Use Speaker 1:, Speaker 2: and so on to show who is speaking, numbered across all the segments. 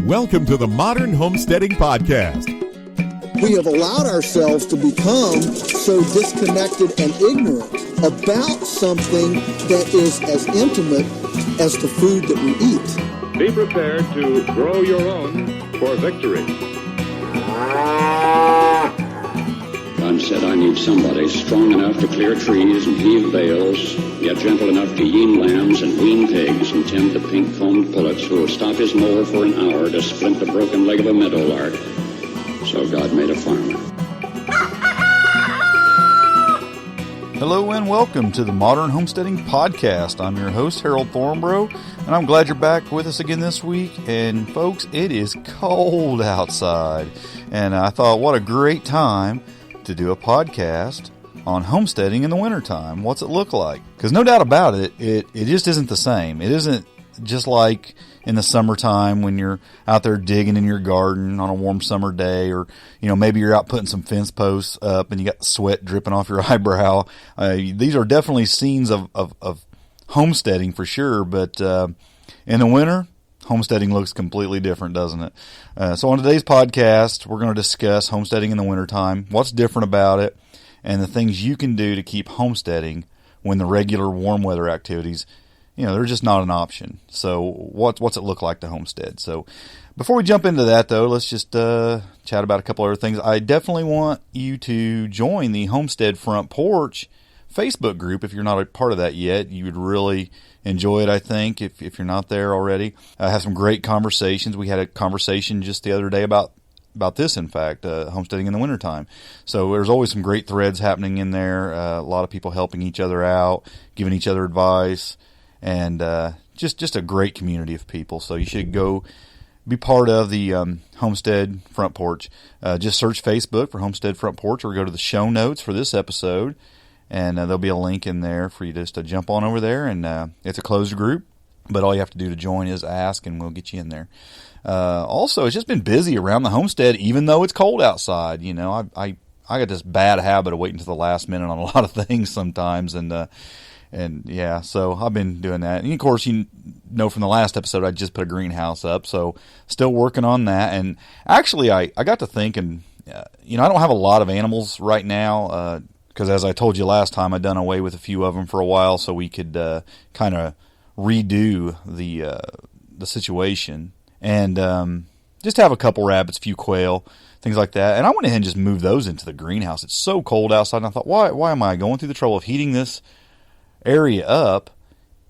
Speaker 1: Welcome to the Modern Homesteading Podcast.
Speaker 2: We have allowed ourselves to become so disconnected and ignorant about something that is as intimate as the food that we eat.
Speaker 3: Be prepared to grow your own for victory.
Speaker 4: God said, I need somebody strong enough to clear trees and heave bales, yet gentle enough to yean lambs and wean pigs and tend the pink-combed pullets who will stop his mower for an hour to splint the broken leg of a meadowlark. So God made a farmer.
Speaker 5: Hello and welcome to the Modern Homesteading Podcast. I'm your host, Harold Thornborough, and I'm glad you're back with us again this week. And folks, it is cold outside, and I thought, what a great time to do a podcast on homesteading in the wintertime. What's it look like? Because no doubt about it, it just isn't the same. It isn't just like in the summertime when you're out there digging in your garden on a warm summer day, or maybe you're out putting some fence posts up and you got sweat dripping off your eyebrow. These are definitely scenes of homesteading for sure, but in the winter, homesteading looks completely different, doesn't it? So on today's podcast, we're going to discuss homesteading in the wintertime, what's different about it, and the things you can do to keep homesteading when the regular warm weather activities, they're just not an option. So what's it look like to homestead? So before we jump into that, though, let's just chat about a couple other things. I definitely want you to join the Homestead Front Porch Facebook group. If you're not a part of that yet, you would really enjoy it, I think, if you're not there already. I have some great conversations. We had a conversation just the other day about this, in fact, homesteading in the wintertime. So there's always some great threads happening in there, a lot of people helping each other out, giving each other advice, and just a great community of people. So you should go be part of the Homestead Front Porch. Just search Facebook for Homestead Front Porch, or go to the show notes for this episode, and there'll be a link in there for you just to jump on over there. And it's a closed group, but all you have to do to join is ask, and we'll get you in there. Also, it's just been busy around the homestead, even though it's cold outside. I got this bad habit of waiting to the last minute on a lot of things sometimes, and yeah, so I've been doing that. And of course, from the last episode, I just put a greenhouse up, so still working on that. And actually, I got to thinking, I don't have a lot of animals right now, because as I told you last time, I'd done away with a few of them for a while so we could kind of redo the situation. And just have a couple rabbits, a few quail, things like that. And I went ahead and just moved those into the greenhouse. It's so cold outside, and I thought, why am I going through the trouble of heating this area up,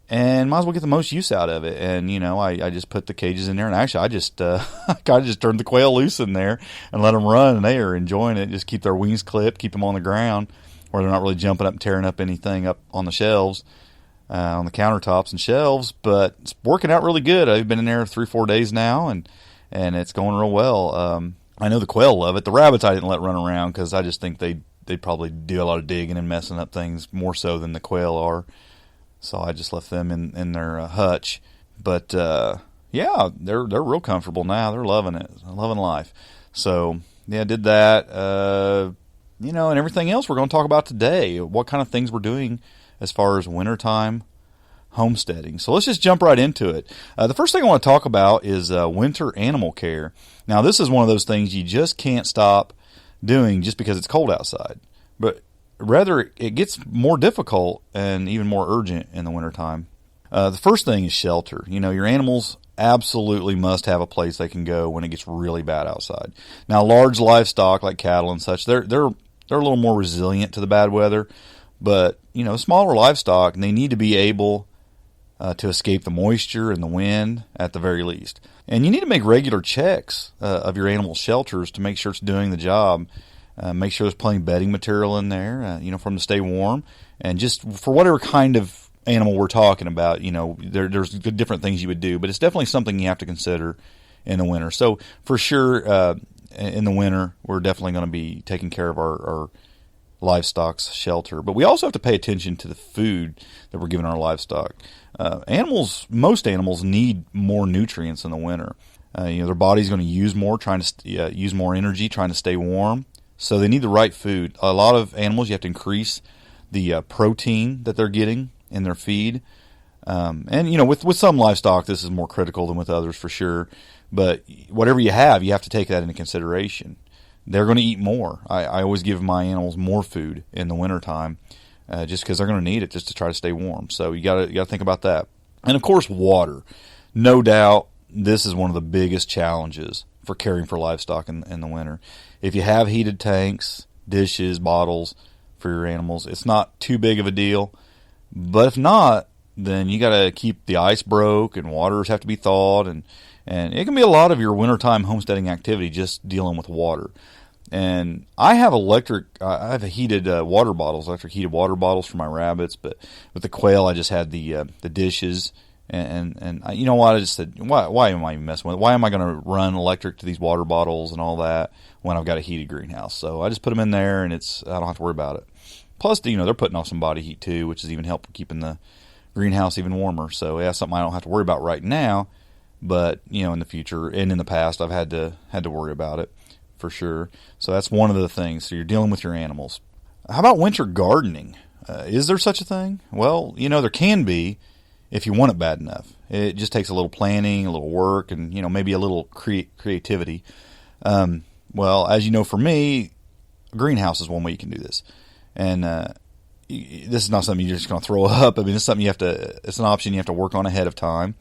Speaker 5: and might as well get the most use out of it. And I just put the cages in there, and actually I just I kind of just turned the quail loose in there and let them run, and they are enjoying it. Just keep their wings clipped, keep them on the ground where they're not really jumping up and tearing up anything up on the shelves, on the countertops and shelves. But it's working out really good. I've been in there 3-4 days now, and it's going real well. I know the quail love it. The rabbits I didn't let run around because I just think they probably do a lot of digging and messing up things more so than the quail are. So I just left them in their hutch. But yeah, they're real comfortable now. They're loving it, loving life. So yeah, I did that. And everything else we're going to talk about today. What kind of things we're doing as far as wintertime homesteading. So let's just jump right into it. The first thing I want to talk about is winter animal care. Now, this is one of those things you just can't stop doing just because it's cold outside, but rather it gets more difficult and even more urgent in the wintertime. The first thing is shelter. Your animals absolutely must have a place they can go when it gets really bad outside. Now, large livestock like cattle and such, they're a little more resilient to the bad weather, but smaller livestock, they need to be able to escape the moisture and the wind at the very least. And you need to make regular checks of your animal shelters to make sure it's doing the job. Make sure there's plenty of bedding material in there, for them to stay warm. And just for whatever kind of animal we're talking about, there's different things you would do. But it's definitely something you have to consider in the winter. So for sure, in the winter, we're definitely going to be taking care of our livestock's shelter. But we also have to pay attention to the food that we're giving our livestock. Most animals need more nutrients in the winter. Their body's going to use more, trying to use more energy, trying to stay warm. So they need the right food. A lot of animals, you have to increase the protein that they're getting in their feed. And, you know, with some livestock, this is more critical than with others for sure. But whatever you have to take that into consideration. They're going to eat more. I always give my animals more food in the wintertime, just because they're going to need it just to try to stay warm. So you got to think about that. And of course, water. No doubt, this is one of the biggest challenges for caring for livestock in the winter. If you have heated tanks, dishes, bottles for your animals, it's not too big of a deal. But if not, then you got to keep the ice broke, and waters have to be thawed, and it can be a lot of your wintertime homesteading activity just dealing with water. And I have heated water bottles, electric heated water bottles for my rabbits, but with the quail, I just had the dishes. And you know what? I just said, why am I messing with it? Why am I going to run electric to these water bottles and all that when I've got a heated greenhouse? So I just put them in there, and I don't have to worry about it. Plus, you know, they're putting off some body heat too, which is even helping keeping the greenhouse even warmer. So yeah, something I don't have to worry about right now, but you know, in the future and in the past, I've had to worry about it for sure. So that's one of the things. So you're dealing with your animals. How about winter gardening? Is there such a thing? Well, you know, there can be if you want it bad enough. It just takes a little planning, a little work, and you know, maybe a little creativity. Well, as you know, for me, a greenhouse is one way you can do this, and this is not something you're just going to throw up. I mean, it's something it's an option you have to work on ahead of time.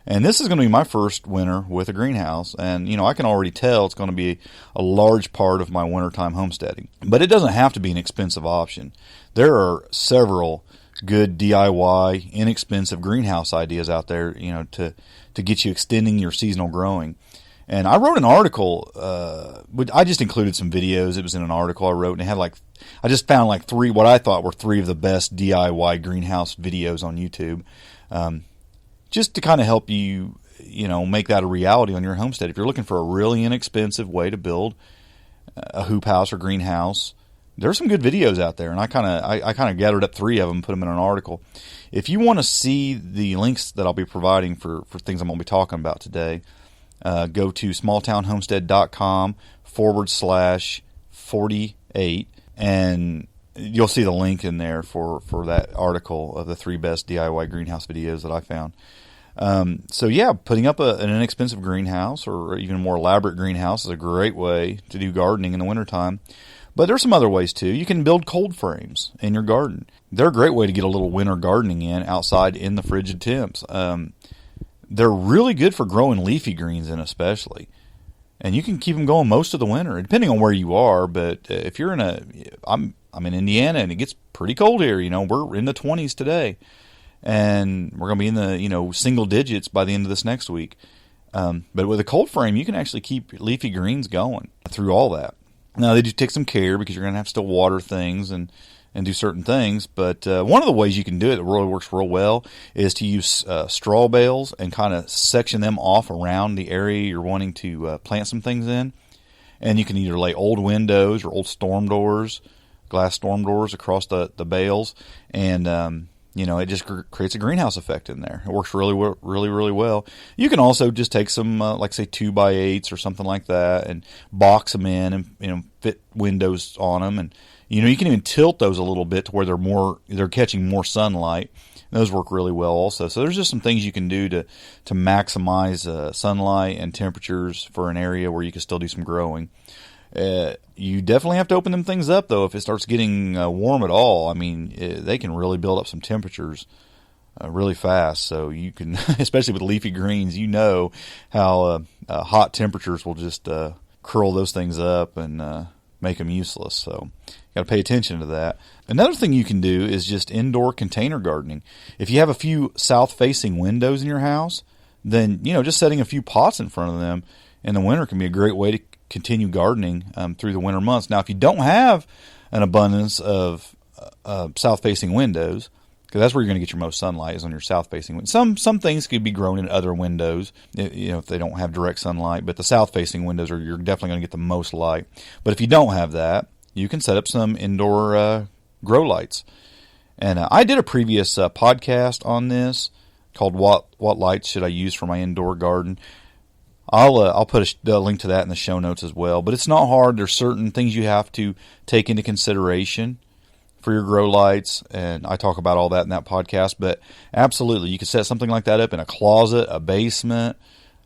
Speaker 5: And this is going to be my first winter with a greenhouse, and you know, I can already tell it's going to be a large part of my wintertime homesteading. But it doesn't have to be an expensive option. There are several good DIY, inexpensive greenhouse ideas out there, you know, to get you extending your seasonal growing. And I wrote an article, I just included some videos. It was in an article I wrote, and it had I just found what I thought were three of the best DIY greenhouse videos on YouTube. Just to kind of help you, you know, make that a reality on your homestead. If you're looking for a really inexpensive way to build a hoop house or greenhouse, there's some good videos out there, and I kind of gathered up three of them and put them in an article. If you want to see the links that I'll be providing for things I'm going to be talking about today, go to smalltownhomestead.com/48, and you'll see the link in there for that article of the three best DIY greenhouse videos that I found. So yeah, putting up an inexpensive greenhouse or even a more elaborate greenhouse is a great way to do gardening in the wintertime. But there's some other ways too. You can build cold frames in your garden. They're a great way to get a little winter gardening in outside in the frigid temps. They're really good for growing leafy greens in, especially. And you can keep them going most of the winter, depending on where you are. But if you're I'm in Indiana, and it gets pretty cold here. You know, we're in the 20s today, and we're going to be in the, you know, single digits by the end of this next week. But with a cold frame, you can actually keep leafy greens going through all that. Now, they do take some care because you're going to have to still water things and do certain things. But one of the ways you can do it that really works real well is to use straw bales and kind of section them off around the area you're wanting to plant some things in. And you can either lay old windows or old storm doors, glass storm doors across the bales, and you know, it just creates a greenhouse effect in there. It works really well. You can also just take some, like say 2x8s or something like that, and box them in, and you know, fit windows on them, and you know, you can even tilt those a little bit to where they're catching more sunlight. And those work really well also. So there's just some things you can do to maximize sunlight and temperatures for an area where you can still do some growing. You definitely have to open them things up, though, if it starts getting warm at all. I mean, they can really build up some temperatures really fast. So you can, especially with leafy greens, you know how hot temperatures will just curl those things up and make them useless. So you got to pay attention to that. Another thing you can do is just indoor container gardening. If you have a few south-facing windows in your house, then, you know, just setting a few pots in front of them in the winter can be a great way to continue gardening through the winter months. Now, if you don't have an abundance of south-facing windows, because that's where you're going to get your most sunlight, is on your south-facing windows. Some things could be grown in other windows, you know, if they don't have direct sunlight. But the south-facing windows you're definitely going to get the most light. But if you don't have that, you can set up some indoor grow lights. And I did a previous podcast on this called "What Lights Should I Use for My Indoor Garden." I'll put a link to that in the show notes as well. But it's not hard. There's certain things you have to take into consideration for your grow lights, and I talk about all that in that podcast. But absolutely, you can set something like that up in a closet, a basement,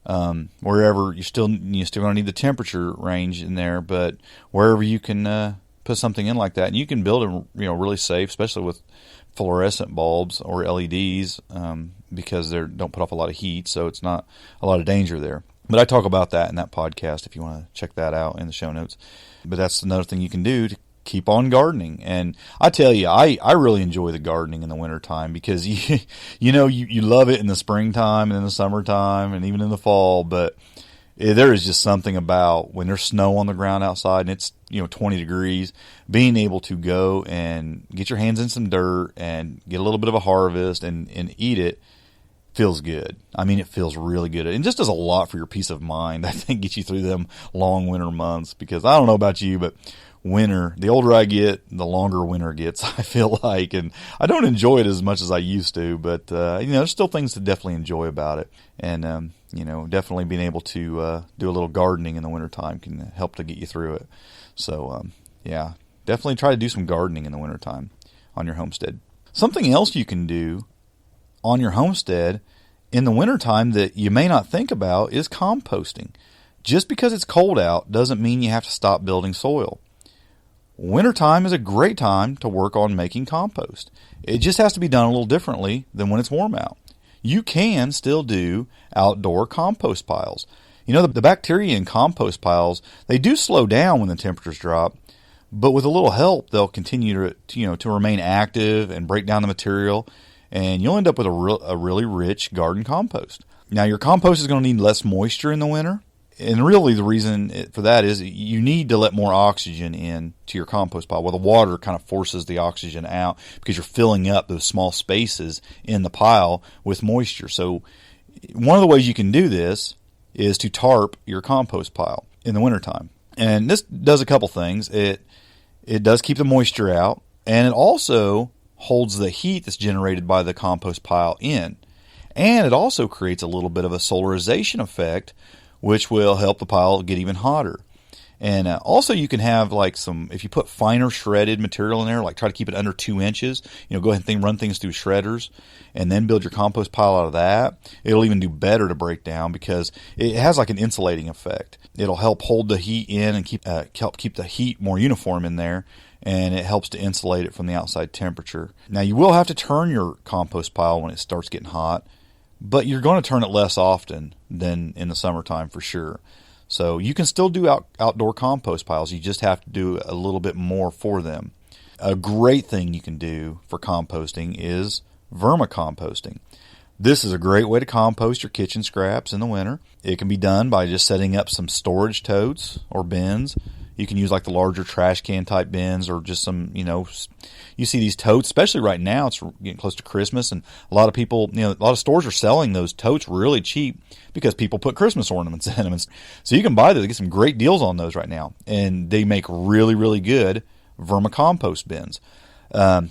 Speaker 5: wherever. You're still going to need the temperature range in there, but wherever you can put something in like that, and you can build it, really safe, especially with fluorescent bulbs or LEDs, because they don't put off a lot of heat, so it's not a lot of danger there. But I talk about that in that podcast if you want to check that out in the show notes. But that's another thing you can do to keep on gardening. And I tell you, I really enjoy the gardening in the wintertime because you love it in the springtime and in the summertime and even in the fall, but there is just something about when there's snow on the ground outside and it's 20 degrees, being able to go and get your hands in some dirt and get a little bit of a harvest and eat it feels good. I mean, it feels really good. And just does a lot for your peace of mind. I think gets you through them long winter months, because I don't know about you, but winter, the older I get, the longer winter gets, I feel like. And I don't enjoy it as much as I used to, but, there's still things to definitely enjoy about it. And, definitely being able to do a little gardening in the wintertime can help to get you through it. So, definitely try to do some gardening in the wintertime on your homestead. Something else you can do on your homestead in the wintertime that you may not think about is composting. Just because it's cold out doesn't mean you have to stop building soil. Wintertime is a great time to work on making compost. It just has to be done a little differently than when it's warm out. You can still do outdoor compost piles. The bacteria in compost piles, they do slow down when the temperatures drop, but with a little help, they'll continue to remain active and break down the material, and you'll end up with a really rich garden compost. Now, your compost is going to need less moisture in the winter, and really the reason for that is you need to let more oxygen in to your compost pile. Well, the water kind of forces the oxygen out because you're filling up those small spaces in the pile with moisture. So one of the ways you can do this is to tarp your compost pile in the wintertime. And this does a couple things. It does keep the moisture out, and it also holds the heat that's generated by the compost pile in. And it also creates a little bit of a solarization effect, which will help the pile get even hotter. And also you can have if you put finer shredded material in there, try to keep it under 2 inches, go ahead and run things through shredders and then build your compost pile out of that. It'll even do better to break down because it has an insulating effect. It'll help hold the heat in and help keep the heat more uniform in there, and it helps to insulate it from the outside temperature. Now, you will have to turn your compost pile when it starts getting hot, but you're going to turn it less often than in the summertime for sure. So you can still do outdoor compost piles. You just have to do a little bit more for them. A great thing you can do for composting is vermicomposting. This is a great way to compost your kitchen scraps in the winter. It can be done by just setting up some storage totes or bins. You can use the larger trash can type bins, or just some, you see these totes, especially right now, it's getting close to Christmas, and a lot of people, a lot of stores are selling those totes really cheap because people put Christmas ornaments in them. So you can buy those, get some great deals on those right now, and they make really, really good vermicompost bins.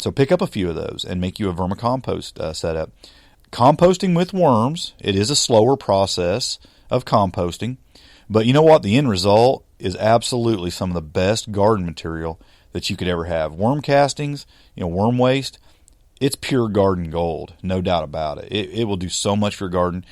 Speaker 5: So pick up a few of those and make you a vermicompost setup. Composting with worms, it is a slower process of composting, but you know what? The end result is absolutely some of the best garden material that you could ever have. Worm castings, worm waste, it's pure garden gold, no doubt about it. It will do so much for your garden.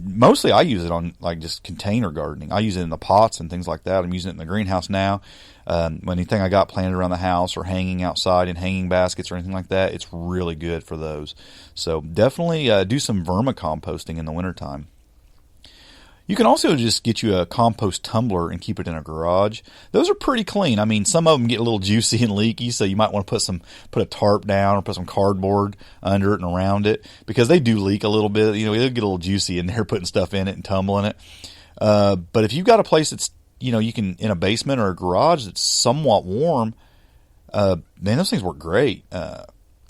Speaker 5: Mostly I use it on just container gardening. I use it in the pots and things like that. I'm using it in the greenhouse now. Anything I got planted around the house or hanging outside in hanging baskets or anything like that, it's really good for those. So definitely do some vermicomposting in the wintertime. You can also just get you a compost tumbler and keep it in a garage. Those are pretty clean. I mean, some of them get a little juicy and leaky, so you might want to put a tarp down or put some cardboard under it and around it, because they do leak a little bit. They'll get a little juicy in there, putting stuff in it and tumbling it. But if you've got a place that's, you can, in a basement or a garage that's somewhat warm, man, those things work great.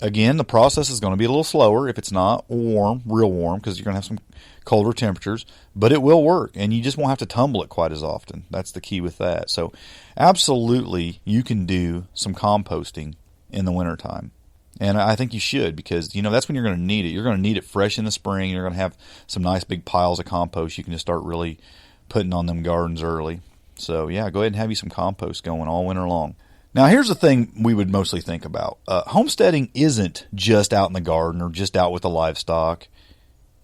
Speaker 5: Again, the process is going to be a little slower if it's not warm, real warm, because you're going to have some colder temperatures, but it will work, and you just won't have to tumble it quite as often. That's the key with that. So absolutely, you can do some composting in the wintertime. And I think you should, because, that's when you're going to need it. You're going to need it fresh in the spring. You're going to have some nice big piles of compost you can just start really putting on them gardens early. So, yeah, go ahead and have you some compost going all winter long. Now, here's the thing we would mostly think about. Homesteading isn't just out in the garden or just out with the livestock.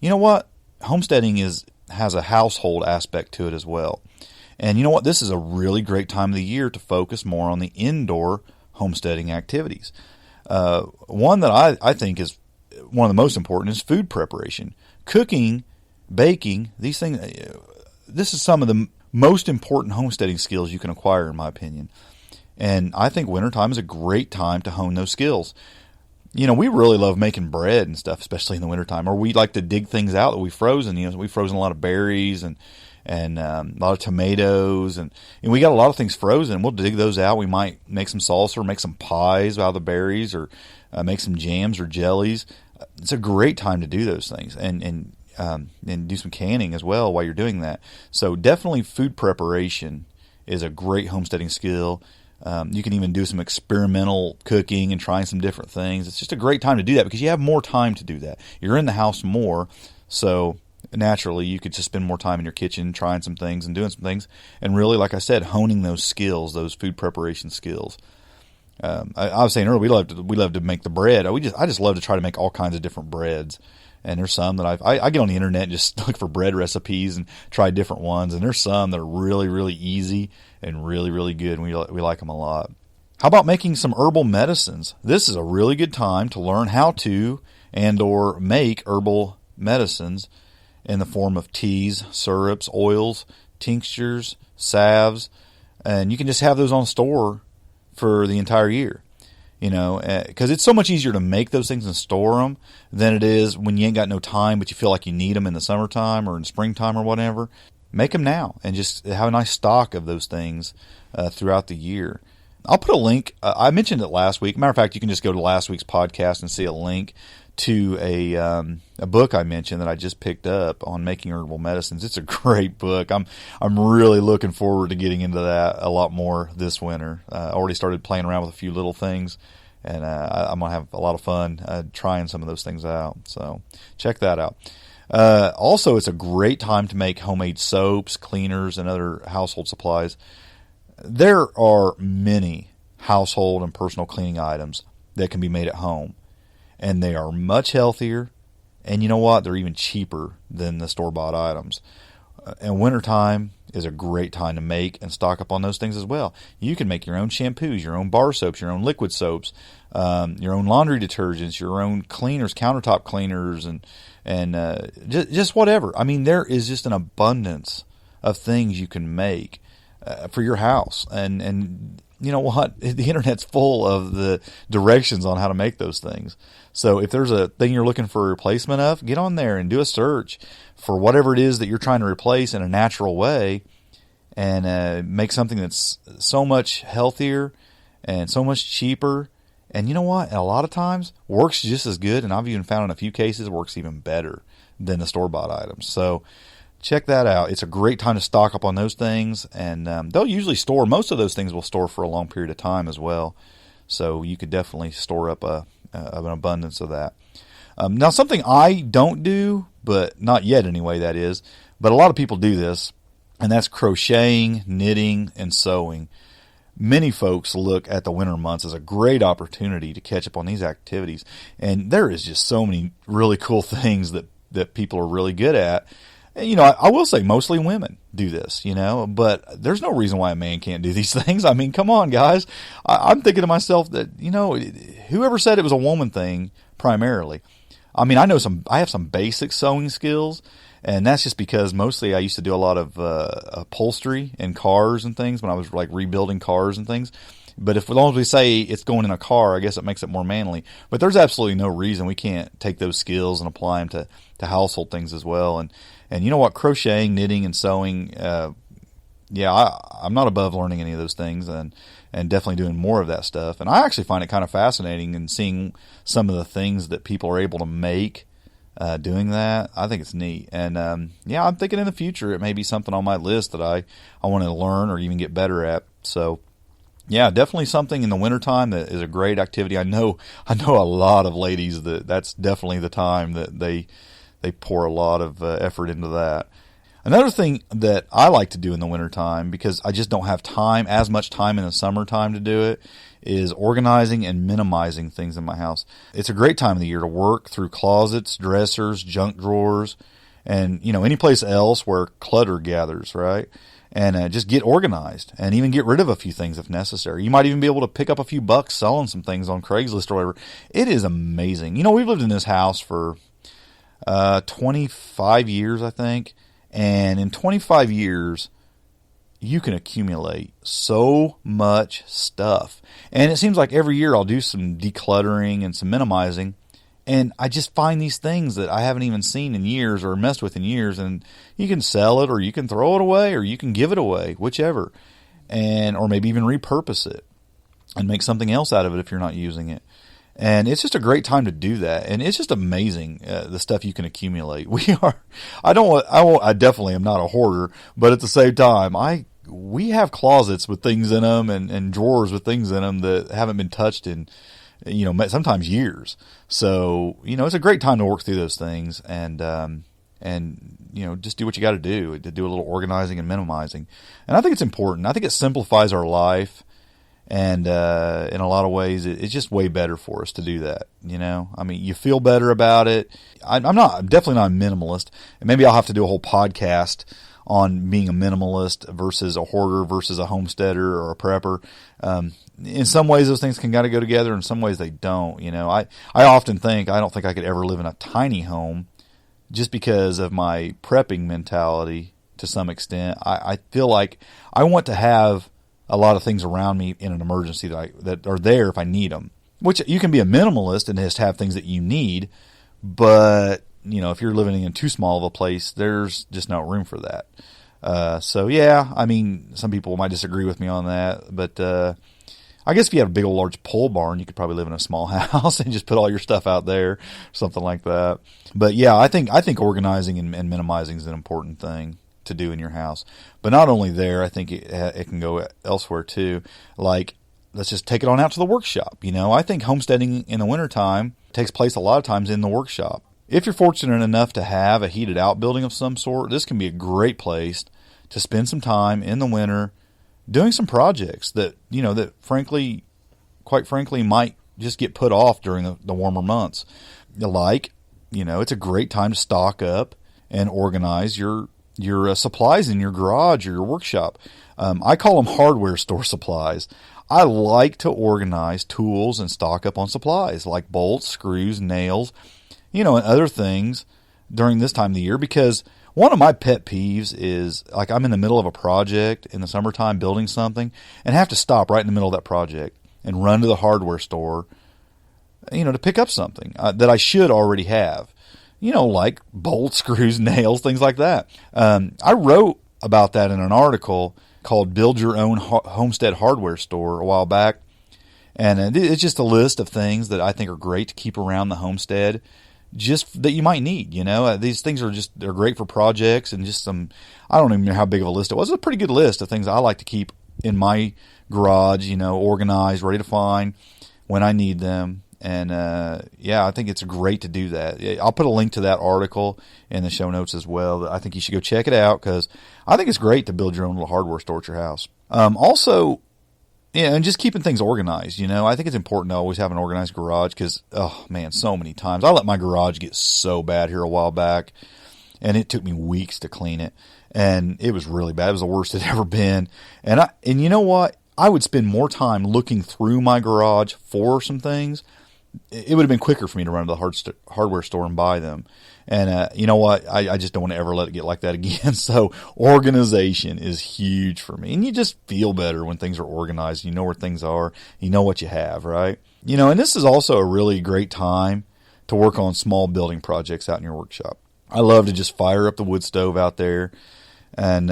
Speaker 5: You know what? Homesteading has a household aspect to it as well. And you know what? This is a really great time of the year to focus more on the indoor homesteading activities. One that I think is one of the most important is food preparation. Cooking, baking, these things, this is some of the most important homesteading skills you can acquire, in my opinion. And I think wintertime is a great time to hone those skills. You know, we really love making bread and stuff, especially in the wintertime. Or we like to dig things out that we've frozen. You know, we've frozen a lot of berries and a lot of tomatoes. And we got a lot of things frozen. We'll dig those out. We might make some salsa or make some pies out of the berries or make some jams or jellies. It's a great time to do those things. And do some canning as well while you're doing that. So definitely food preparation is a great homesteading skill. You can even do some experimental cooking and trying some different things. It's just a great time to do that because you have more time to do that. You're in the house more, so naturally you could just spend more time in your kitchen trying some things and doing some things. And really, like I said, honing those skills, those food preparation skills. I was saying earlier, we love to make the bread. I just love to try to make all kinds of different breads. And there's some that I get on the internet and just look for bread recipes and try different ones. And there's some that are really, really easy and really, really good. And we like them a lot. How about making some herbal medicines? This is a really good time to learn how to and or make herbal medicines in the form of teas, syrups, oils, tinctures, salves. And you can just have those on store for the entire year. You know, because it's so much easier to make those things and store them than it is when you ain't got no time, but you feel like you need them in the summertime or in springtime or whatever. Make them now and just have a nice stock of those things throughout the year. I'll put a link. I mentioned it last week. Matter of fact, you can just go to last week's podcast and see a link to a book I mentioned that I just picked up on making herbal medicines. It's a great book. I'm really looking forward to getting into that a lot more this winter. I already started playing around with a few little things, and I'm going to have a lot of fun trying some of those things out. So check that out. Also, it's a great time to make homemade soaps, cleaners, and other household supplies. There are many household and personal cleaning items that can be made at home. And they are much healthier, and you know what? They're even cheaper than the store-bought items. And wintertime is a great time to make and stock up on those things as well. You can make your own shampoos, your own bar soaps, your own liquid soaps, your own laundry detergents, your own cleaners, countertop cleaners, and just whatever. I mean, there is just an abundance of things you can make for your house. And you know what? The internet's full of the directions on how to make those things. So if there's a thing you're looking for a replacement of, get on there and do a search for whatever it is that you're trying to replace in a natural way and make something that's so much healthier and so much cheaper. And you know what? A lot of times works just as good, and I've even found in a few cases works even better than the store-bought items. So check that out. It's a great time to stock up on those things, and they'll usually store. Most of those things will store for a long period of time as well. So you could definitely store up an abundance of that. Now, something I don't do, but not yet anyway, that is, but a lot of people do this, and that's crocheting, knitting, and sewing. Many folks look at the winter months as a great opportunity to catch up on these activities, and there is just so many really cool things that people are really good at. And, you know, I will say mostly women do this, you know, but there's no reason why a man can't do these things. I mean, come on, guys. I'm thinking to myself that, you know, whoever said it was a woman thing primarily. I mean, I have some basic sewing skills, and that's just because mostly I used to do a lot of upholstery in cars and things when I was like rebuilding cars and things. But as long as we say it's going in a car, I guess it makes it more manly. But there's absolutely no reason we can't take those skills and apply them to household things as well. And you know what? Crocheting, knitting, and sewing, I'm not above learning any of those things and definitely doing more of that stuff. And I actually find it kind of fascinating and seeing some of the things that people are able to make doing that. I think it's neat. And I'm thinking in the future it may be something on my list that I want to learn or even get better at. So yeah, definitely something in the wintertime that is a great activity. I know a lot of ladies that's definitely the time that they pour a lot of effort into that. Another thing that I like to do in the wintertime, because I just don't have as much time in the summertime to do it, is organizing and minimizing things in my house. It's a great time of the year to work through closets, dressers, junk drawers, and, any place else where clutter gathers, right? And just get organized and even get rid of a few things if necessary. You might even be able to pick up a few bucks selling some things on Craigslist or whatever. It is amazing. We've lived in this house for 25 years, I think. And in 25 years, you can accumulate so much stuff. And it seems like every year I'll do some decluttering and some minimizing. And I just find these things that I haven't even seen in years or messed with in years. And you can sell it, or you can throw it away, or you can give it away, whichever. Or maybe even repurpose it and make something else out of it if you're not using it. And it's just a great time to do that. And it's just amazing, the stuff you can accumulate. I definitely am not a hoarder, but at the same time, we have closets with things in them and drawers with things in them that haven't been touched in, sometimes years. So, it's a great time to work through those things and just do what you got to do a little organizing and minimizing. And I think it's important. I think it simplifies our life. And in a lot of ways, it's just way better for us to do that. You feel better about it. I'm definitely not a minimalist. And maybe I'll have to do a whole podcast on being a minimalist versus a hoarder versus a homesteader or a prepper. In some ways, those things can kind of go together. In some ways, they don't. I often think I don't think I could ever live in a tiny home just because of my prepping mentality to some extent. I feel like I want to have a lot of things around me in an emergency that are there if I need them. Which you can be a minimalist and just have things that you need, but if you're living in too small of a place, there's just no room for that. Some people might disagree with me on that, but I guess if you have a big old large pole barn, you could probably live in a small house and just put all your stuff out there, something like that. But yeah, I think organizing and minimizing is an important thing to do in your house. But not only there, I think it can go elsewhere too. Like, let's just take it on out to the workshop. I think homesteading in the wintertime takes place a lot of times in the workshop. If you're fortunate enough to have a heated outbuilding of some sort, this can be a great place to spend some time in the winter doing some projects that, quite frankly, might just get put off during the warmer months. It's a great time to stock up and organize your supplies in your garage or your workshop. I call them hardware store supplies. I like to organize tools and stock up on supplies like bolts, screws, nails, and other things during this time of the year, because one of my pet peeves is, like, I'm in the middle of a project in the summertime building something and have to stop right in the middle of that project and run to the hardware store, to pick up something that I should already have. Like bolts, screws, nails, things like that. I wrote about that in an article called Build Your Own Homestead Hardware Store a while back. And it's just a list of things that I think are great to keep around the homestead, just that you might need. These things they're great for projects and just some, I don't even know how big of a list it was. It's a pretty good list of things I like to keep in my garage, organized, ready to find when I need them. And, I think it's great to do that. I'll put a link to that article in the show notes as well. I think you should go check it out, because I think it's great to build your own little hardware store at your house. Also, and just keeping things organized. I think it's important to always have an organized garage, because, oh man, so many times I let my garage get so bad here a while back, and it took me weeks to clean it, and it was really bad. It was the worst it had ever been. And you know what? I would spend more time looking through my garage for some things. It would have been quicker for me to run to the hardware store and buy them. And you know what? I just don't want to ever let it get like that again. So organization is huge for me. And you just feel better when things are organized. You know where things are. You know what you have, right? And this is also a really great time to work on small building projects out in your workshop. I love to just fire up the wood stove out there and,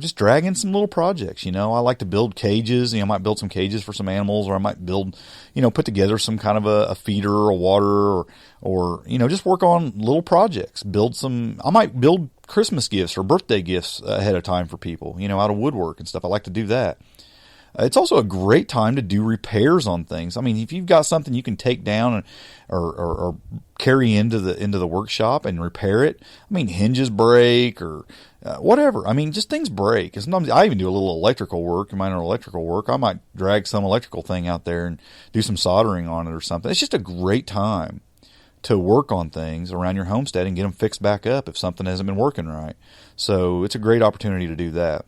Speaker 5: just drag in some little projects. I like to build cages. I might build some cages for some animals, or I might build, put together some kind of a feeder or a water, or just work on little projects. I might build Christmas gifts or birthday gifts ahead of time for people, out of woodwork and stuff. I like to do that. It's also a great time to do repairs on things. I mean, if you've got something you can take down or carry into the workshop and repair it. I mean, hinges break or whatever. I mean, just things break. Sometimes I even do a little electrical work. Minor electrical work. I might drag some electrical thing out there and do some soldering on it or something. It's just a great time to work on things around your homestead and get them fixed back up if something hasn't been working right. So it's a great opportunity to do that.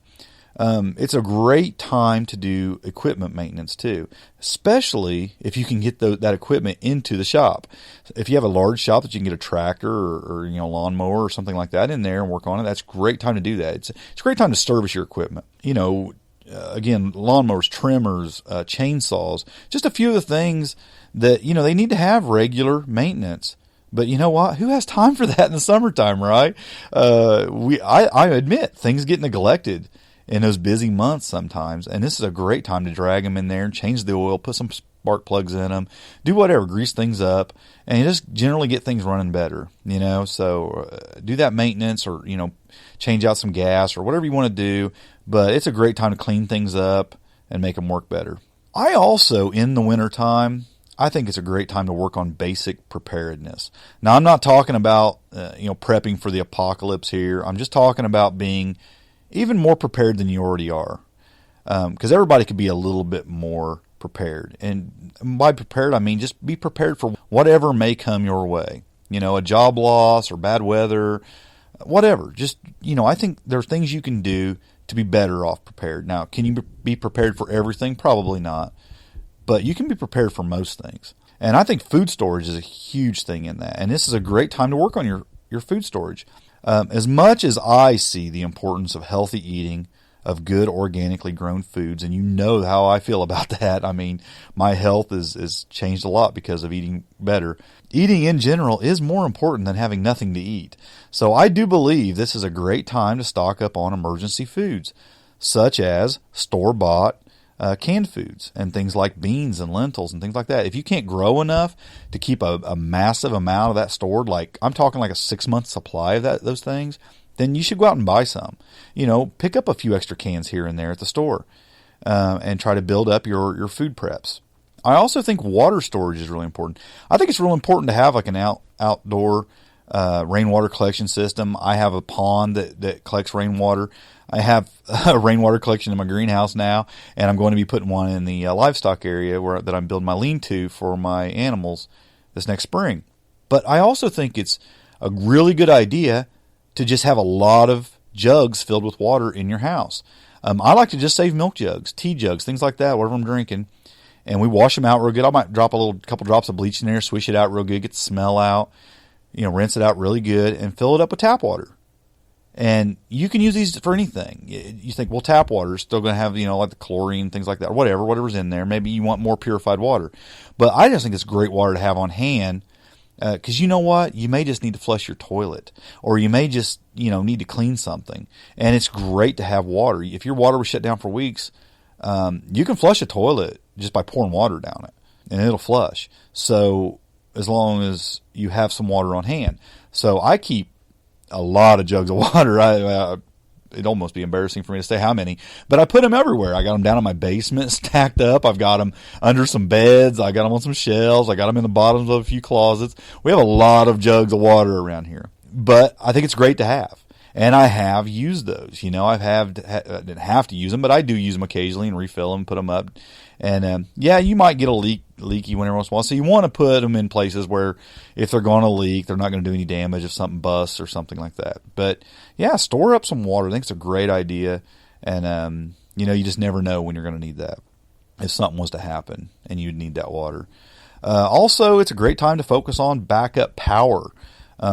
Speaker 5: It's a great time to do equipment maintenance too, especially if you can get that equipment into the shop. If you have a large shop that you can get a tractor or lawnmower or something like that in there and work on it, that's a great time to do that. It's a great time to service your equipment. Again, lawnmowers, trimmers, chainsaws, just a few of the things that, they need to have regular maintenance. But you know what? Who has time for that in the summertime, right? I admit things get neglected in those busy months sometimes, and this is a great time to drag them in there and change the oil, put some spark plugs in them, do whatever, grease things up, and you just generally get things running better, so do that maintenance or, change out some gas or whatever you want to do, but it's a great time to clean things up and make them work better. I also, in the wintertime, I think it's a great time to work on basic preparedness. Now, I'm not talking about, prepping for the apocalypse here. I'm just talking about being even more prepared than you already are. Because everybody could be a little bit more prepared. And by prepared, I mean just be prepared for whatever may come your way. A job loss or bad weather, whatever. Just, I think there are things you can do to be better off prepared. Now, can you be prepared for everything? Probably not. But you can be prepared for most things. And I think food storage is a huge thing in that. And this is a great time to work on your food storage. As much as I see the importance of healthy eating, of good organically grown foods, and you know how I feel about that. I mean, my health is changed a lot because of eating better. Eating in general is more important than having nothing to eat. So I do believe this is a great time to stock up on emergency foods, such as store-bought canned foods and things like beans and lentils and things like that. If you can't grow enough to keep a massive amount of that stored, like I'm talking like a 6-month supply of those things, then you should go out and buy some. Pick up a few extra cans here and there at the store and try to build up your food preps. I also think water storage is really important. I think it's real important to have like an outdoor rainwater collection system. I have a pond that collects rainwater. I have a rainwater collection in my greenhouse now, and I'm going to be putting one in the livestock area that I'm building my lean-to for my animals this next spring. But I also think it's a really good idea to just have a lot of jugs filled with water in your house. I like to just save milk jugs, tea jugs, things like that, whatever I'm drinking, and we wash them out real good. I might drop a couple drops of bleach in there, swish it out real good, get the smell out, rinse it out really good, and fill it up with tap water. And you can use these for anything. You think, well, tap water is still going to have, like the chlorine, things like that, or whatever's in there. Maybe you want more purified water. But I just think it's great water to have on hand because you know what? You may just need to flush your toilet, or you may just, need to clean something. And it's great to have water. If your water was shut down for weeks, you can flush a toilet just by pouring water down it, and it'll flush. So as long as you have some water on hand. So I keep a lot of jugs of water. It'd almost be embarrassing for me to say how many, but I put them everywhere. I got them down in my basement, stacked up. I've got them under some beds. I got them on some shelves. I got them in the bottoms of a few closets. We have a lot of jugs of water around here, but I think it's great to have. And I have used those. I didn't have to use them, but I do use them occasionally and refill them, put them up. And you might get a leaky one every once in a while. So you want to put them in places where if they're going to leak, they're not going to do any damage if something busts or something like that. But yeah, store up some water. I think it's a great idea. And, you just never know when you're going to need that if something was to happen and you'd need that water. Also, it's a great time to focus on backup power.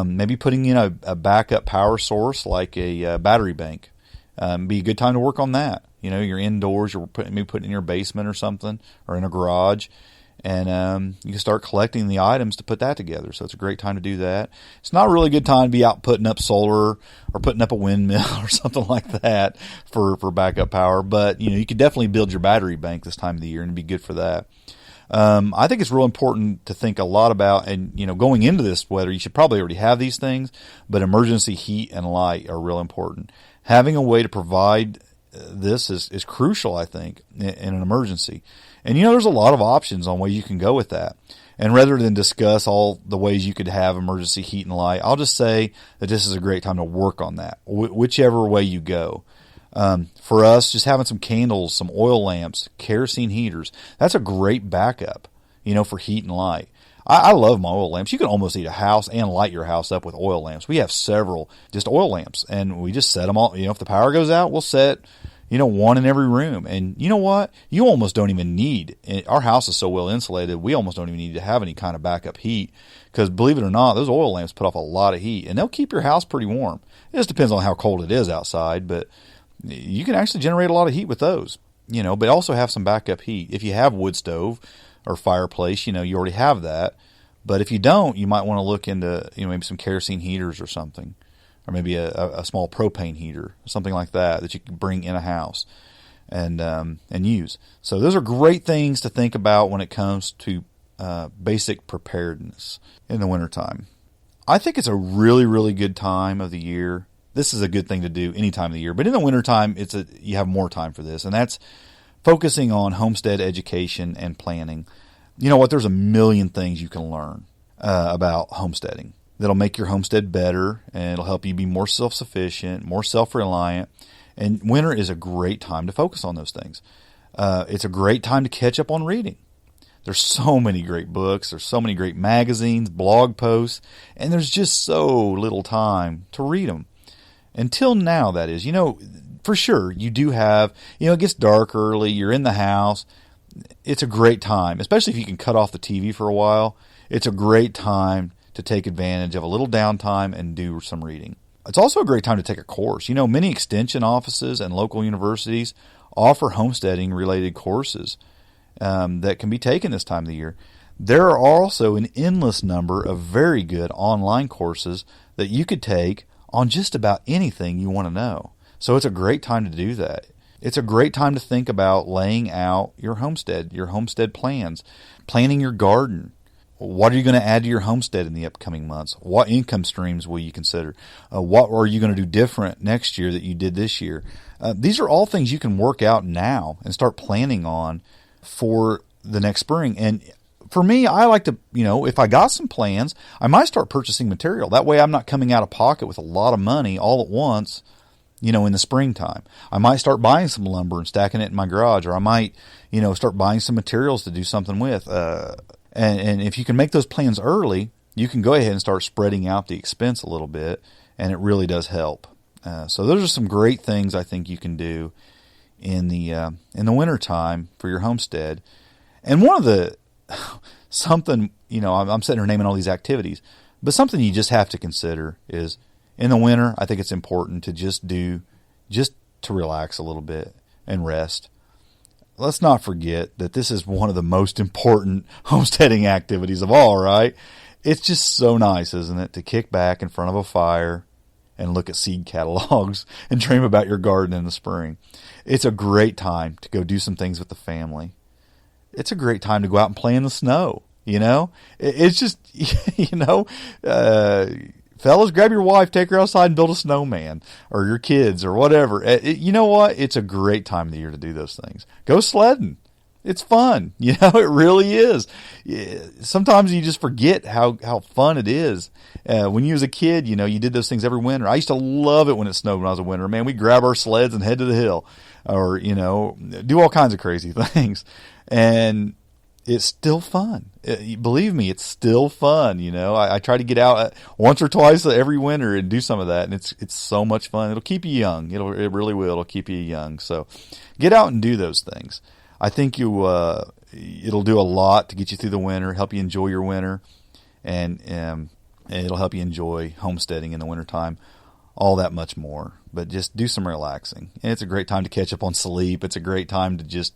Speaker 5: Maybe putting in a backup power source like a battery bank. Be a good time to work on that. You're indoors, you're putting it in your basement or something, or in a garage, and you can start collecting the items to put that together. So it's a great time to do that. It's not a really good time to be out putting up solar or putting up a windmill or something like that for backup power, but you could definitely build your battery bank this time of the year and it'd be good for that. I think it's real important to think a lot about, and going into this weather, you should probably already have these things, but emergency heat and light are real important. Having a way to provide this is crucial, I think, in an emergency. And, there's a lot of options on where you can go with that. And rather than discuss all the ways you could have emergency heat and light, I'll just say that this is a great time to work on that, whichever way you go. For us, just having some candles, some oil lamps, kerosene heaters, that's a great backup, for heat and light. I love my oil lamps. You can almost heat a house and light your house up with oil lamps. We have several just oil lamps, and we just set them all. If the power goes out, we'll set one in every room. And you know what? You almost don't even need, our house is so well insulated, we almost don't even need to have any kind of backup heat. Because believe it or not, those oil lamps put off a lot of heat, and they'll keep your house pretty warm. It just depends on how cold it is outside, but you can actually generate a lot of heat with those, but also have some backup heat. If you have wood stove or fireplace, you already have that. But if you don't, you might want to look into, maybe some kerosene heaters or something. Or maybe a small propane heater, something like that you can bring in a house and use. So those are great things to think about when it comes to basic preparedness in the wintertime. I think it's a really, really good time of the year. This is a good thing to do any time of the year. But in the wintertime, you have more time for this. And that's focusing on homestead education and planning. You know what? There's a million things you can learn about homesteading that'll make your homestead better, and it'll help you be more self-sufficient, more self-reliant. And winter is a great time to focus on those things. It's a great time to catch up on reading. There's so many great books. There's so many great magazines, blog posts, and there's just so little time to read them. Until now, that is. For sure, you do have, it gets dark early, you're in the house. It's a great time, especially if you can cut off the TV for a while. It's a great time to take advantage of a little downtime and do some reading. It's also a great time to take a course. Many extension offices and local universities offer homesteading related courses that can be taken this time of the year. There are also an endless number of very good online courses that you could take on just about anything you want to know. So it's a great time to do that. It's a great time to think about laying out your homestead plans, planning your garden. What are you going to add to your homestead in the upcoming months? What income streams will you consider? What are you going to do different next year that you did this year? These are all things you can work out now and start planning on for the next spring. And for me, I like to, if I got some plans, I might start purchasing material. That way I'm not coming out of pocket with a lot of money all at once, in the springtime. I might start buying some lumber and stacking it in my garage, or I might, start buying some materials to do something with. And if you can make those plans early, you can go ahead and start spreading out the expense a little bit, and it really does help. So those are some great things I think you can do in the wintertime for your homestead. And one of the something, I'm sitting here naming all these activities, but something you just have to consider is in the winter, I think it's important to just to relax a little bit and rest. Let's not forget that this is one of the most important homesteading activities of all, right? It's just so nice, isn't it, to kick back in front of a fire and look at seed catalogs and dream about your garden in the spring. It's a great time to go do some things with the family. It's a great time to go out and play in the snow, It's just, fellas, grab your wife, take her outside and build a snowman, or your kids, or whatever. You know what? It's a great time of the year to do those things. Go sledding. It's fun. It really is. Sometimes you just forget how fun it is. When you was a kid, you did those things every winter. I used to love it when it snowed when I was a winter. Man, we'd grab our sleds and head to the hill, or, do all kinds of crazy things. And it's still fun. Believe me, it's still fun. I try to get out once or twice every winter and do some of that, and it's so much fun. It'll keep you young. It really will. It'll keep you young. So get out and do those things. I think it'll do a lot to get you through the winter, help you enjoy your winter, and it'll help you enjoy homesteading in the wintertime all that much more. But just do some relaxing. And it's a great time to catch up on sleep. It's a great time to just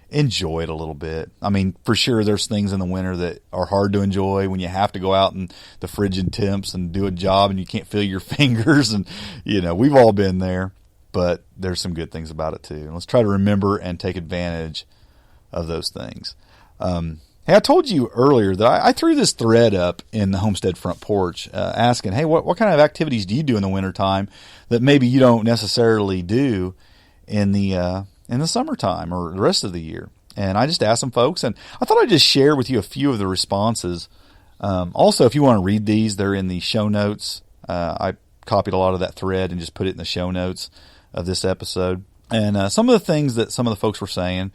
Speaker 5: enjoy it a little bit. I mean, for sure, there's things in the winter that are hard to enjoy when you have to go out in the frigid temps and do a job and you can't feel your fingers. And, we've all been there. But there's some good things about it too. And let's try to remember and take advantage of those things. Hey, I told you earlier that I threw this thread up in the Homestead front porch asking, hey, what kind of activities do you do in the wintertime that maybe you don't necessarily do? in the summertime or the rest of the year. And I just asked some folks, and I thought I'd just share with you a few of the responses. Also, if you want to read these, they're in the show notes. I copied a lot of that thread and just put it in the show notes of this episode. And some of the things that some of the folks were saying,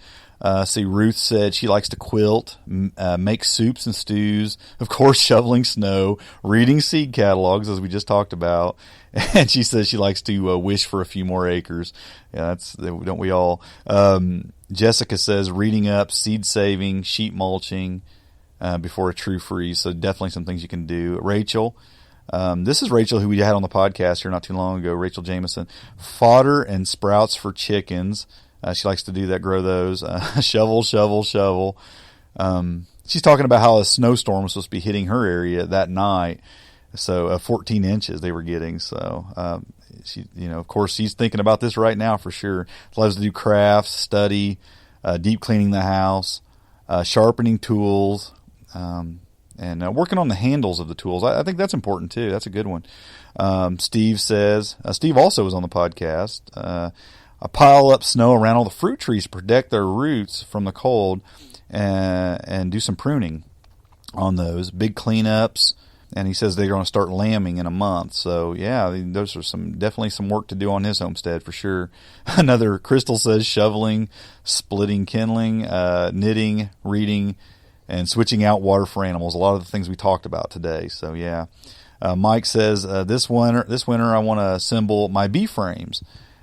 Speaker 5: see, Ruth said she likes to quilt, make soups and stews, of course, shoveling snow, reading seed catalogs, as we just talked about. And she says she likes to wish for a few more acres. Yeah, don't we all? Jessica says reading up, seed saving, sheet mulching before a true freeze. So definitely some things you can do. Rachel. This is Rachel, who we had on the podcast here not too long ago, Rachel Jameson. Fodder and sprouts for chickens. She likes to do that, grow those. Shovel. She's talking about how a snowstorm was supposed to be hitting her area that night. So 14 inches they were getting. So she, of course, she's thinking about this right now for sure. Loves to do crafts, study, deep cleaning the house, sharpening tools. And working on the handles of the tools. I think that's important too. That's a good one. Steve says, Steve also was on the podcast, I pile up snow around all the fruit trees to protect their roots from the cold and do some pruning on those. Big cleanups. And he says they're going to start lambing in a month. So, yeah, those are definitely some work to do on his homestead for sure. Another, Crystal says shoveling, splitting kindling, knitting, reading, and switching out water for animals. A lot of the things we talked about today. So, yeah. Mike says, this winter I want to assemble my bee frames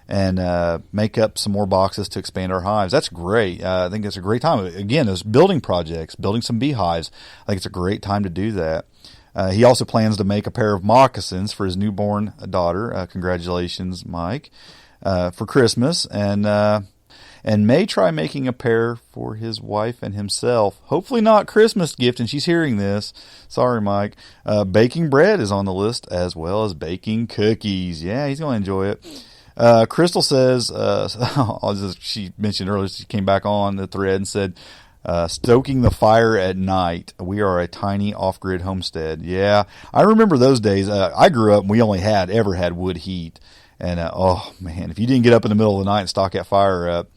Speaker 5: and make up some more boxes to expand our hives. That's great. I think it's a great time. Again, those building projects, building some beehives, I think it's a great time to do that. He also plans to make a pair of moccasins for his newborn daughter. Congratulations, Mike, for Christmas. And may try making a pair for his wife and himself. Hopefully not Christmas gift, and she's hearing this. Sorry, Mike. Baking bread is on the list, as well as baking cookies. Yeah, he's going to enjoy it. Crystal says, she mentioned earlier, she came back on the thread and said, stoking the fire at night. We are a tiny off-grid homestead. Yeah, I remember those days. I grew up and we only ever had wood heat. And, oh, man, if you didn't get up in the middle of the night and stock that fire up,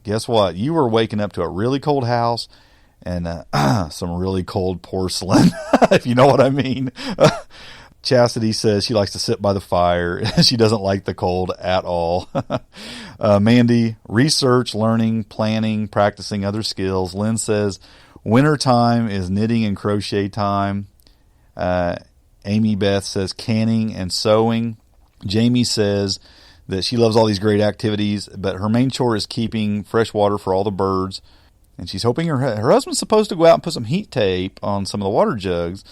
Speaker 5: guess what? You were waking up to a really cold house and some really cold porcelain, if you know what I mean. Chastity says she likes to sit by the fire. She doesn't like the cold at all. Mandy, research, learning, planning, practicing other skills. Lynn says wintertime is knitting and crochet time. Amy Beth says canning and sewing. Jamie says that she loves all these great activities, but her main chore is keeping fresh water for all the birds. And she's hoping her husband's supposed to go out and put some heat tape on some of the water jugs.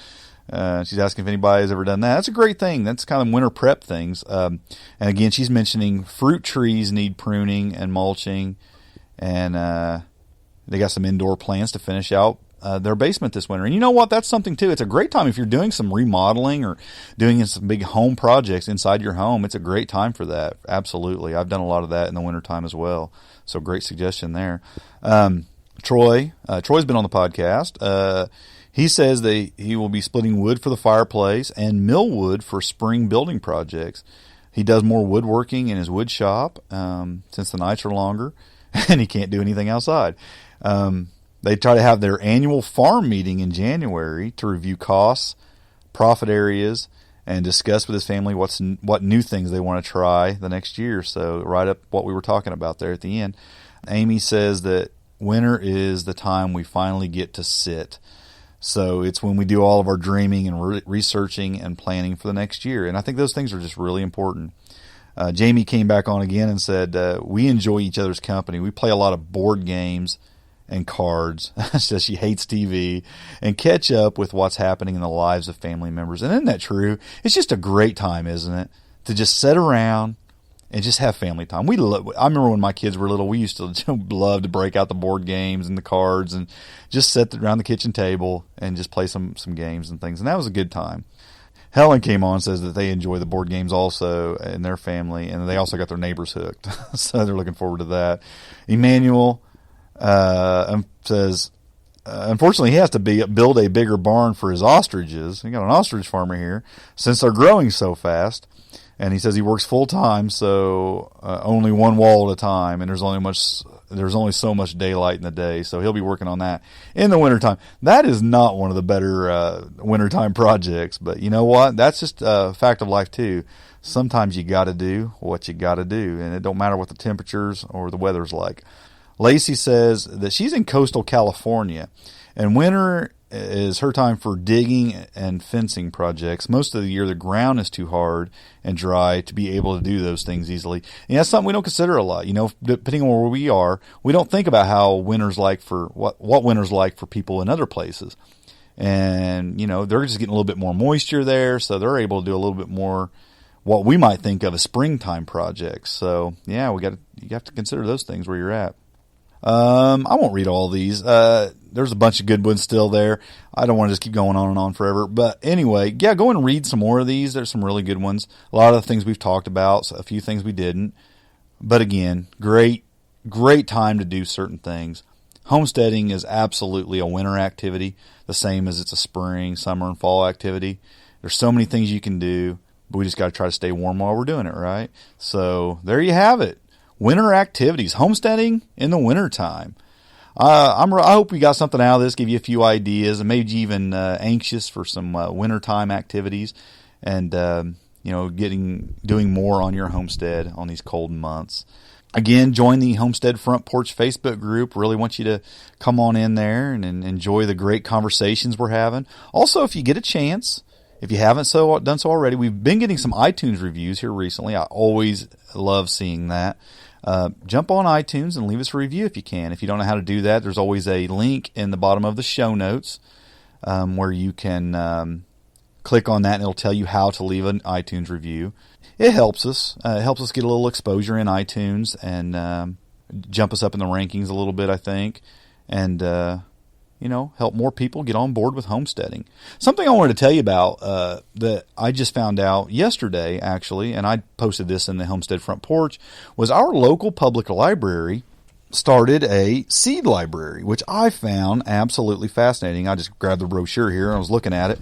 Speaker 5: She's asking if anybody has ever done that. That's a great thing. That's kind of winter prep things. And again, she's mentioning fruit trees need pruning and mulching. And they got some indoor plans to finish out their basement this winter. And you know what? That's something too. It's a great time if you're doing some remodeling or doing some big home projects inside your home. It's a great time for that. Absolutely. I've done a lot of that in the wintertime as well. So great suggestion there. Troy's been on the podcast. He says he will be splitting wood for the fireplace and mill wood for spring building projects. He does more woodworking in his wood shop since the nights are longer and he can't do anything outside. They try to have their annual farm meeting in January to review costs, profit areas, and discuss with his family what new things they want to try the next year. So right up what we were talking about there at the end. Amy says that winter is the time we finally get to sit. So it's when we do all of our dreaming and researching and planning for the next year. And I think those things are just really important. Jamie came back on again and said, we enjoy each other's company. We play a lot of board games and cards. Says she hates TV and catch up with what's happening in the lives of family members. And isn't that true? It's just a great time, isn't it? To just sit around and just have family time. I remember when my kids were little, we used to love to break out the board games and the cards and just sit around the kitchen table and just play some games and things. And that was a good time. Helen came on and says that they enjoy the board games also in their family, and they also got their neighbors hooked. So they're looking forward to that. Emmanuel says, unfortunately, he has to build a bigger barn for his ostriches. We got an ostrich farmer here since they're growing so fast. And he says he works full time, so only one wall at a time, and there's only so much daylight in the day, so he'll be working on that in the wintertime. That is not one of the better wintertime projects, but you know what? That's just a fact of life too. Sometimes you got to do what you got to do, and it don't matter what the temperatures or the weather's like. Lacey says that she's in coastal California, and winter is her time for digging and fencing projects. Most of the year, the ground is too hard and dry to be able to do those things easily. And that's something we don't consider a lot. You know, depending on where we are, we don't think about how winter's like for what winter's like for people in other places. And, you know, they're just getting a little bit more moisture there, so they're able to do a little bit more what we might think of as springtime projects. So, yeah, you have to consider those things where you're at. I won't read all these. There's a bunch of good ones still there. I don't want to just keep going on and on forever. But anyway, yeah, go and read some more of these. There's some really good ones. A lot of the things we've talked about, a few things we didn't. But again, great time to do certain things. Homesteading is absolutely a winter activity, the same as it's a spring, summer, and fall activity. There's so many things you can do, but we just got to try to stay warm while we're doing it, right? So there you have it. Winter activities, homesteading in the wintertime. I hope you got something out of this, give you a few ideas, and maybe even anxious for some wintertime activities, and doing more on your homestead on these cold months. Again, join the Homestead Front Porch Facebook group. Really want you to come on in there and enjoy the great conversations we're having. Also, if you get a chance, if you haven't done so already, we've been getting some iTunes reviews here recently. I always love seeing that. Jump on iTunes and leave us a review if you can. If you don't know how to do that, there's always a link in the bottom of the show notes where you can click on that and it'll tell you how to leave an iTunes review. It helps us. It helps us get a little exposure in iTunes and jump us up in the rankings a little bit, I think. And help more people get on board with homesteading. Something I wanted to tell you about that I just found out yesterday, actually, and I posted this in the Homestead Front Porch, was our local public library started a seed library, which I found absolutely fascinating. I just grabbed the brochure here and I was looking at it.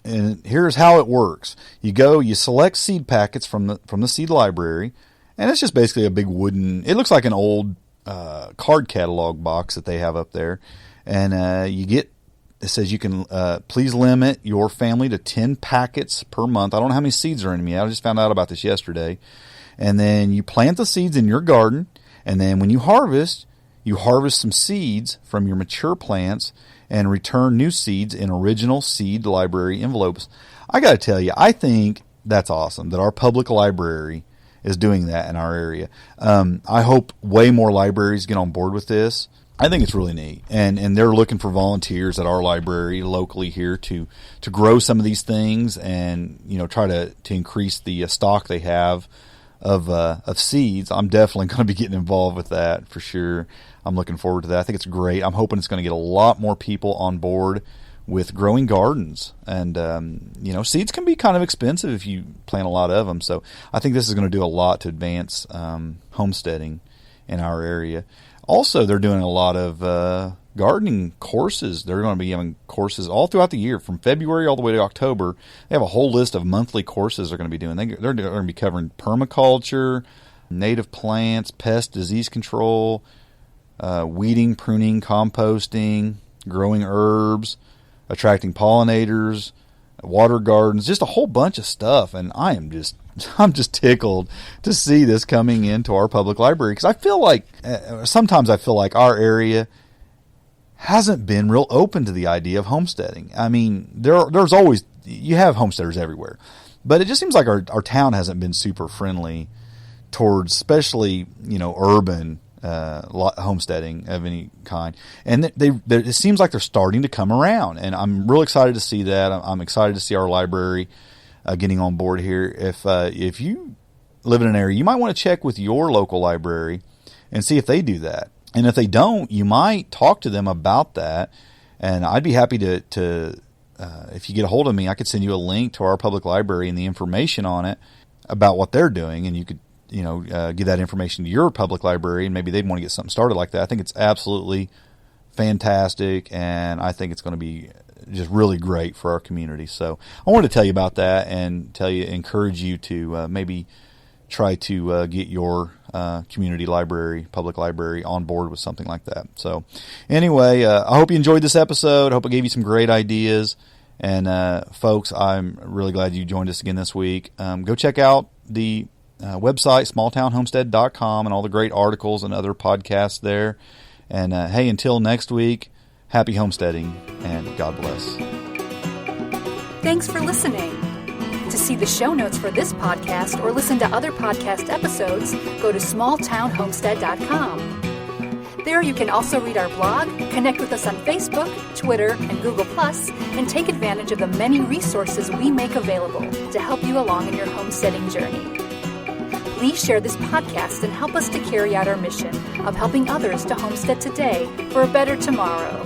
Speaker 5: And here's how it works. You select seed packets from the seed library, and it's just basically a big wooden, it looks like an old card catalog box that they have up there, and it says you can please limit your family to 10 packets per month. I don't know how many seeds are in them yet. I just found out about this yesterday. And then you plant the seeds in your garden, and then when you harvest some seeds from your mature plants and return new seeds in original seed library envelopes. I got to tell you, I think that's awesome that our public library is doing that in our area. I hope way more libraries get on board with this. I think it's really neat, and they're looking for volunteers at our library locally here to grow some of these things and try to increase the stock they have of seeds. I'm definitely going to be getting involved with that for sure. I'm looking forward to that. I think it's great. I'm hoping it's going to get a lot more people on board with growing gardens. And, seeds can be kind of expensive if you plant a lot of them. So I think this is going to do a lot to advance homesteading in our area. Also, they're doing a lot of gardening courses. They're going to be having courses all throughout the year, from February all the way to October. They have a whole list of monthly courses they're going to be doing. They're going to be covering permaculture, native plants, pest disease control, weeding, pruning, composting, growing herbs, attracting pollinators, water gardens, just a whole bunch of stuff. And I'm just tickled to see this coming into our public library, because I feel like sometimes our area hasn't been real open to the idea of homesteading. I mean, there's always, you have homesteaders everywhere, but it just seems like our town hasn't been super friendly towards, especially urban homesteading of any kind. And it seems like they're starting to come around, and I'm real excited to see that. I'm excited to see our library getting on board here. If you live in an area, you might want to check with your local library and see if they do that. And if they don't, you might talk to them about that. And I'd be happy to if you get a hold of me, I could send you a link to our public library and the information on it about what they're doing, and you could give that information to your public library, and maybe they'd want to get something started like that. I think it's absolutely fantastic, and I think it's going to be just really great for our community. So I wanted to tell you about that and encourage you to maybe try to get your community library, public library on board with something like that. So anyway, I hope you enjoyed this episode. I hope it gave you some great ideas. And folks, I'm really glad you joined us again this week. Go check out the website, smalltownhomestead.com, and all the great articles and other podcasts there. And hey, until next week, happy homesteading and God bless.
Speaker 6: Thanks for listening. To see the show notes for this podcast or listen to other podcast episodes, go to smalltownhomestead.com. There you can also read our blog, connect with us on Facebook, Twitter, and Google+, and take advantage of the many resources we make available to help you along in your homesteading journey. Please share this podcast and help us to carry out our mission of helping others to homestead today for a better tomorrow.